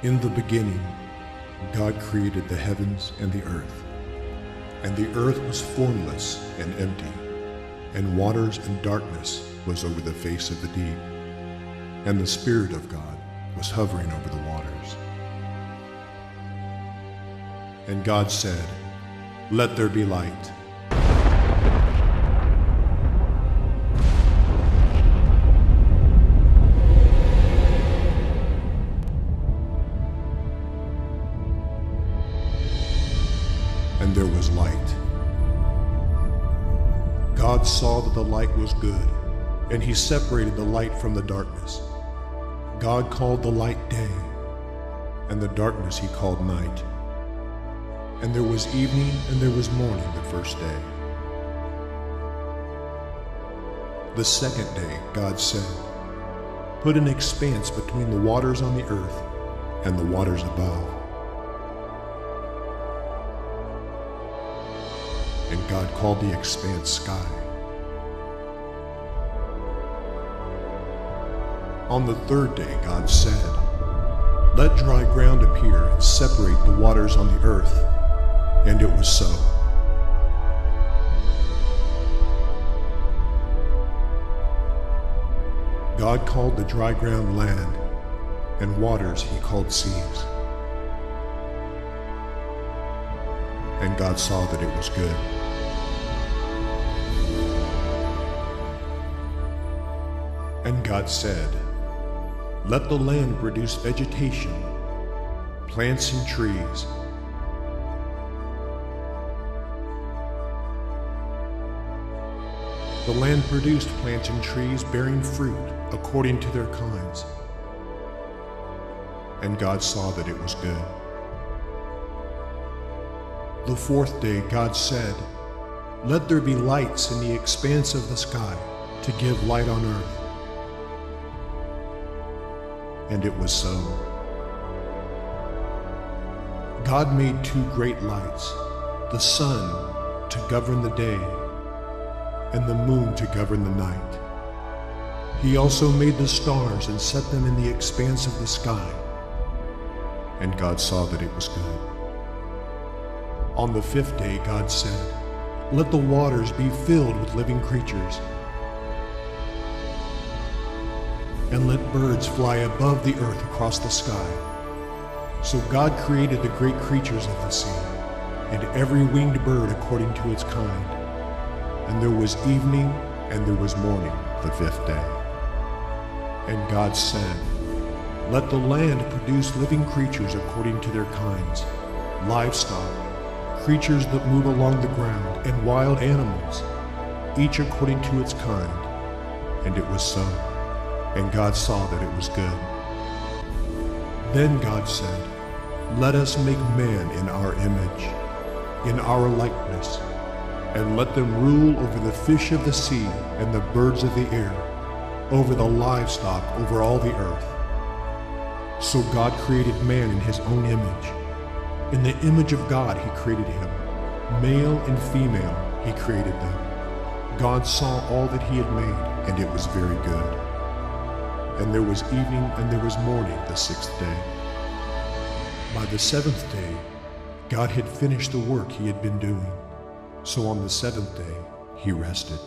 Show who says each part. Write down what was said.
Speaker 1: In the beginning, God created the heavens and the earth. And the earth was formless and empty, and waters and darkness was over the face of the deep. And the Spirit of God was hovering over the waters. And God said, "Let there be light." And there was light. God saw that the light was good, and he separated the light from the darkness. God called the light day, and the darkness he called night. And there was evening and there was morning the first day. The second day God said, "Put an expanse between the waters on the earth and the waters above." And God called the expanse sky. On the third day God said, "Let dry ground appear and separate the waters on the earth." And it was so. God called the dry ground land, and waters he called seas. And God saw that it was good. And God said, "Let the land produce vegetation, plants and trees, the land produced plants and trees bearing fruit according to their kinds. And God saw that it was good." The fourth day God said, "Let there be lights in the expanse of the sky to give light on earth." And it was so. God made two great lights, the sun to govern the day, and the moon to govern the night. He also made the stars and set them in the expanse of the sky. And God saw that it was good. On the fifth day God said, "Let the waters be filled with living creatures, and let birds fly above the earth across the sky." So God created the great creatures of the sea, and every winged bird according to its kind. And there was evening and there was morning the fifth day. And God said, "Let the land produce living creatures according to their kinds, livestock, creatures that move along the ground, and wild animals, each according to its kind." And it was so. And God saw that it was good. Then God said, "Let us make man in our image, in our likeness, and let them rule over the fish of the sea and the birds of the air, over the livestock, over all the earth." So God created man in his own image. In the image of God he created him. Male and female he created them. God saw all that he had made, and it was very good. And there was evening and there was morning the sixth day. By the seventh day, God had finished the work he had been doing. So on the seventh day, he rested.